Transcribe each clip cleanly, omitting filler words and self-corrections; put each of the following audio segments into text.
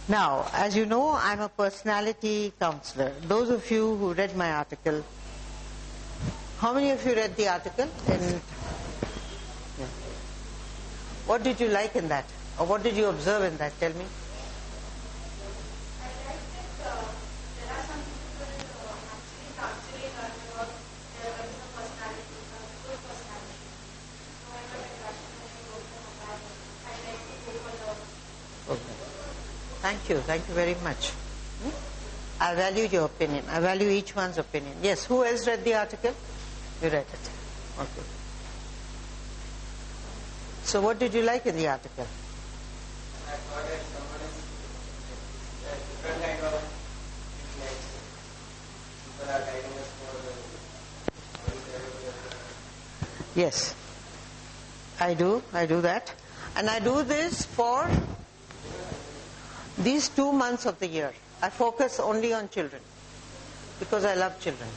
Now, as you know, I'm a personality counselor. Those of you who read my article, how many of you read the article? What did you like in that? Or what did you observe in that? Tell me. Thank you very much. I value your opinion. I value each one's opinion. Yes, who else read the article? You read it. Okay. So what did you like in the article? I thought that someone is different kind of treatments. People are guiding us for Yes, I do that. And I do this for these 2 months of the year. I focus only on children because I love children.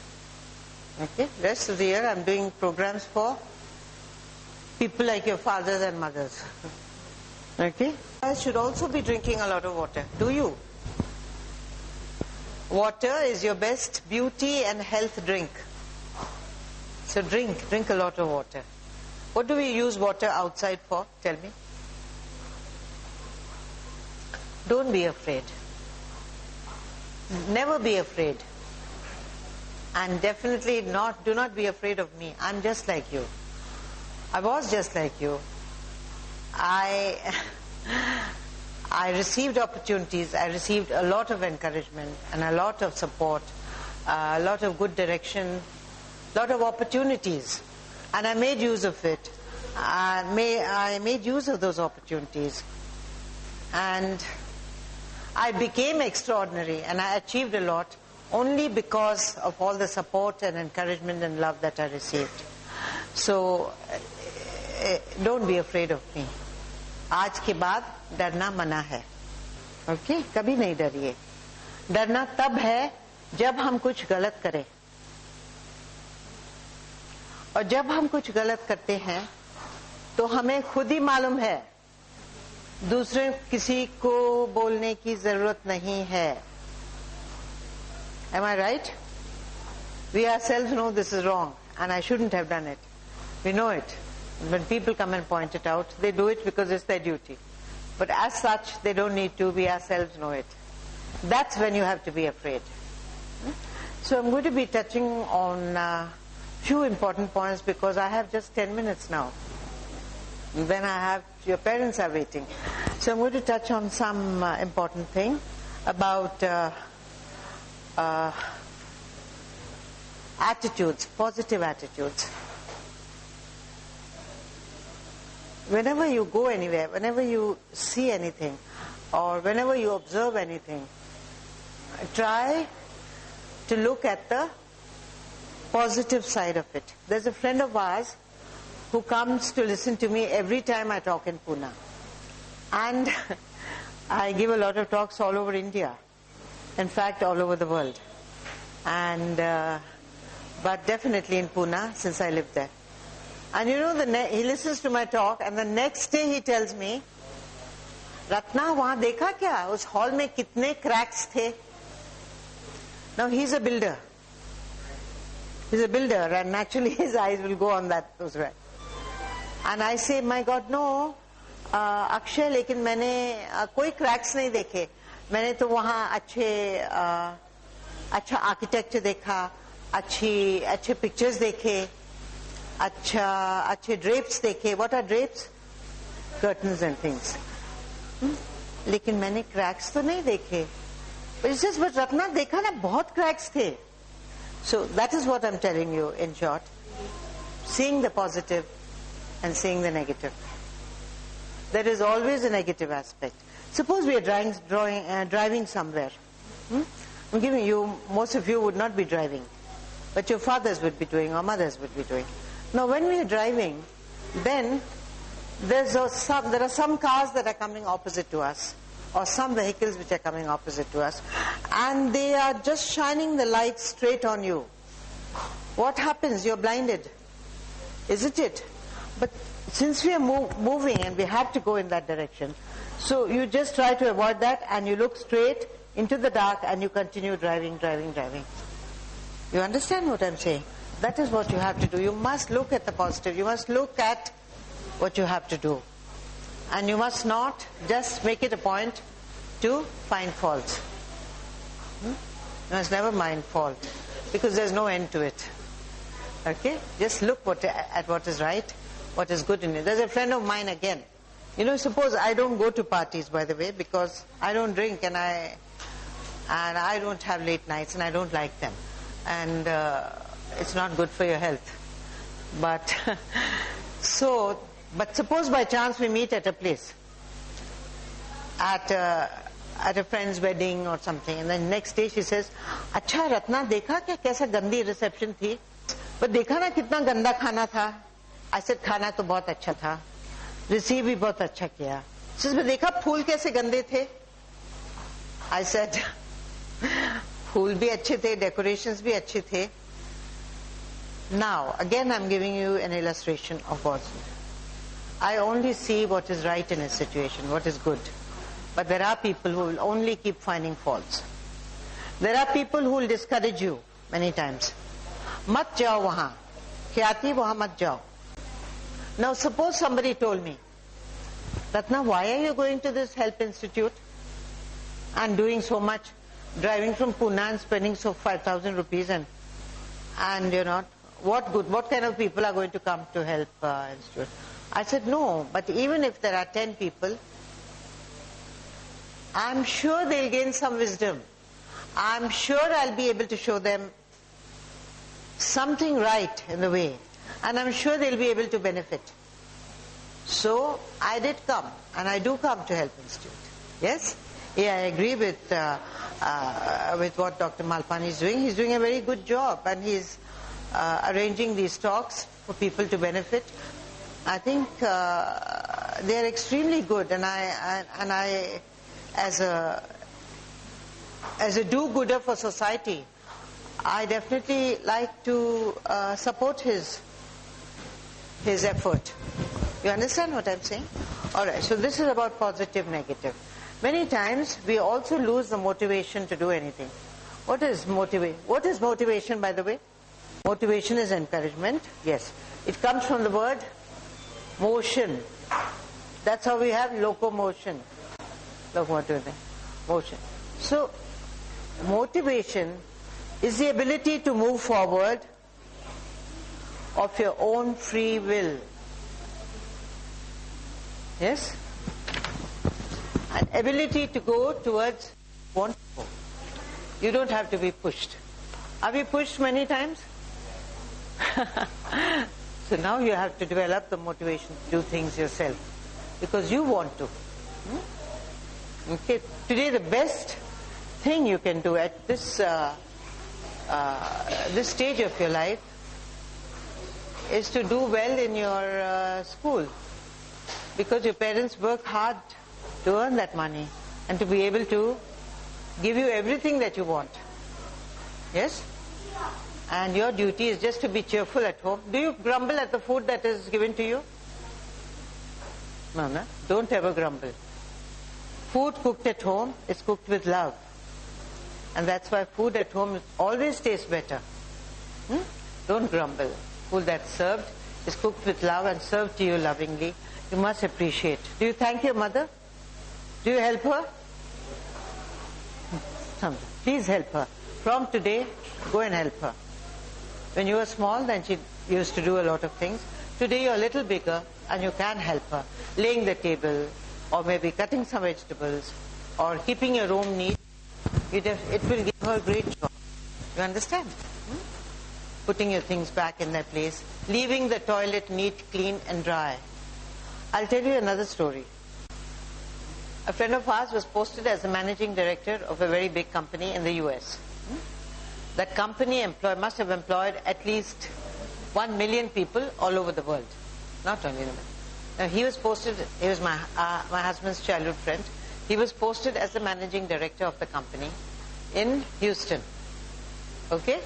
Okay, rest of the year I'm doing programs for people like your fathers and mothers. Okay, you guys should also be drinking a lot of water. Do you? Water is your best beauty and health drink. So drink a lot of water. What do we use water outside for? Tell me. Don't be afraid. Never be afraid. And definitely do not be afraid of me. I'm just like you. I was just like you. I received opportunities. I received a lot of encouragement and a lot of support, a lot of good direction, a lot of opportunities. And I made use of it. I made use of those opportunities. And I became extraordinary and I achieved a lot only because of all the support and encouragement and love that I received. So don't be afraid of me. आज के बाद डरना मना है. Okay, कभी नहीं डरिए. डरना तब है जब हम कुछ गलत करें. और जब हम कुछ गलत करते हैं तो हमें खुद ही मालूम है, दूसरे किसी को बोलने की जरूरत नहीं है. Am I right? We ourselves know this is wrong and I shouldn't have done it. We know it. When people come and point it out, they do it because it's their duty. But as such, they don't need to. We ourselves know it. That's when you have to be afraid. So I'm going to be touching on a few important points because I have just 10 minutes now. Then your parents are waiting. So I'm going to touch on some important thing about attitudes, positive attitudes. Whenever you go anywhere, whenever you see anything, or whenever you observe anything, try to look at the positive side of it. There's a friend of ours who comes to listen to me every time I talk in Pune. And I give a lot of talks all over India. In fact, all over the world. And but definitely in Pune, since I live there. And you know, he listens to my talk and the next day he tells me, Ratna, वहाँ देखा क्या? उस hall में कितने cracks थे? Now he's a builder. He's a builder and naturally his eyes will go on those way. And I say, my God, no, Akshay, लेकिन मैंने कोई cracks नहीं देखे. मैंने तो वहाँ अच्छा आर्किटेक्चर देखा, अच्छे पिक्चर्स देखे, अच्छे ड्रेप्स देखे. What are drapes? Curtains and things. लेकिन मैंने क्रैक्स तो नहीं देखे. But रत्ना देखा ना, बहुत क्रैक्स थे. So that is what I'm telling you in short. Seeing the positive and seeing the negative. There is always a negative aspect. Suppose we are driving somewhere. I'm giving you, most of you would not be driving, but your fathers would be doing or mothers would be doing. Now when we are driving, then there are some cars that are coming opposite to us, or some vehicles which are coming opposite to us, and they are just shining the light straight on you. What happens? You're blinded, isn't it? But since we are moving and we have to go in that direction, so you just try to avoid that and you look straight into the dark and you continue driving. You understand what I'm saying? That is what you have to do. You must look at the positive. You must look at what you have to do. And you must not just make it a point to find faults. You must never mind fault, because there's no end to it. Okay? Just look at what is right, what is good in it. There's a friend of mine again. You know, suppose I don't go to parties, by the way, because I don't drink and I don't have late nights and I don't like them. And it's not good for your health. But but suppose by chance we meet at a place, at a friend's wedding or something, and then next day she says, "Acha Ratna, dekha kya kaisa gandi reception thi? But dekha na kitna ganda khana tha?" I said, "Khana to bahut acha tha. Receive bhi bahut acha kiya." She says, "But dekha phool kaise gande the?" I said, "Phool bhi achhe the, decorations bhi achhe the." Now, again I'm giving you an illustration of what's. I only see what is right in a situation, what is good. But there are people who will only keep finding faults. There are people who will discourage you many times. Mat jao wahan. Khyati wahan mat jao. Now suppose somebody told me, "Ratna, why are you going to this Help Institute and doing so much, driving from Pune and spending 5,000 rupees and you're not, what good, what kind of people are going to come to Help Institute?" I said, "No, but even if there are 10 people, I'm sure they'll gain some wisdom. I'm sure I'll be able to show them something right in the way. And I'm sure they'll be able to benefit." So I did come, and I do come to Help Institute. Yes? Yeah, I agree with what Dr. Malpani is doing. He's doing a very good job, and he's arranging these talks for people to benefit. I think they're extremely good, and I as a do-gooder for society, I definitely like to support his effort. You understand what I'm saying? Alright, so this is about positive, negative. Many times we also lose the motivation to do anything. What is motivation, by the way? Motivation is encouragement. Yes. It comes from the word motion. That's how we have locomotion. Motion. So, motivation is the ability to move forward of your own free will. Yes? An ability to go towards want to go. You don't have to be pushed. Are we pushed many times? So now you have to develop the motivation to do things yourself, because you want to. Okay. Today the best thing you can do at this stage of your life is to do well in your school, because your parents work hard to earn that money and to be able to give you everything that you want. Yes? And your duty is just to be cheerful at home. Do you grumble at the food that is given to you? No. Don't ever grumble. Food cooked at home is cooked with love. And that's why food at home always tastes better. Don't grumble. Food that's served is cooked with love and served to you lovingly. You must appreciate. Do you thank your mother? Do you help her? Please help her. From today, go and help her. When you were small, then she used to do a lot of things. Today you're a little bigger and you can help her. Laying the table, or maybe cutting some vegetables, or keeping your room neat. It will give her great joy. You understand? Putting your things back in their place. Leaving the toilet neat, clean and dry. I'll tell you another story. A friend of ours was posted as the managing director of a very big company in the US. That company must have employed at least 1 million people all over the world. Not only in America. Now he was posted, he was my husband's childhood friend. He was posted as the managing director of the company in Houston. Okay?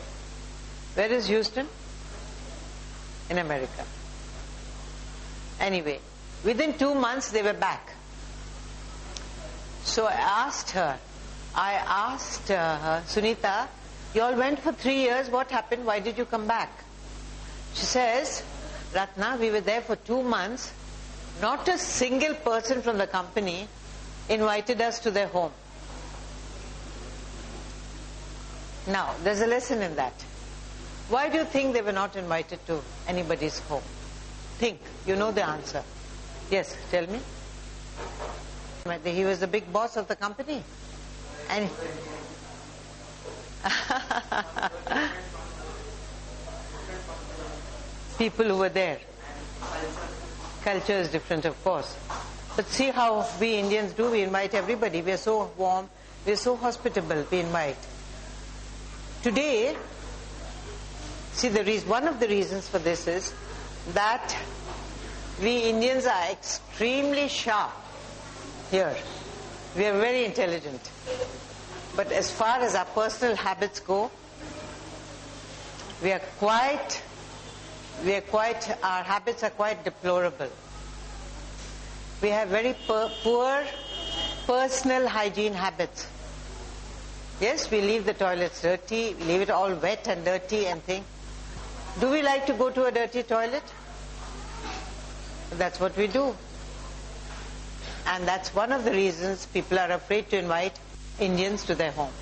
Where is Houston? In America. Anyway, within 2 months they were back. So I asked her, Sunita, you all went for 3 years, what happened? Why did you come back? She says, Ratna, we were there for 2 months. Not a single person from the company invited us to their home. Now, there's a lesson in that. Why do you think they were not invited to anybody's home? Think, you know the answer. Yes, tell me. He was the big boss of the company. And people who were there. Culture is different, of course. But see how we Indians do. We invite everybody. We are so warm. We are so hospitable. We invite. Today, see, one of the reasons for this is that we Indians are extremely sharp here. We are very intelligent. But as far as our personal habits go, our habits are quite deplorable. We have very poor personal hygiene habits. Yes, we leave the toilets dirty, we leave it all wet and dirty and thing. Do we like to go to a dirty toilet? That's what we do. And that's one of the reasons people are afraid to invite Indians to their home.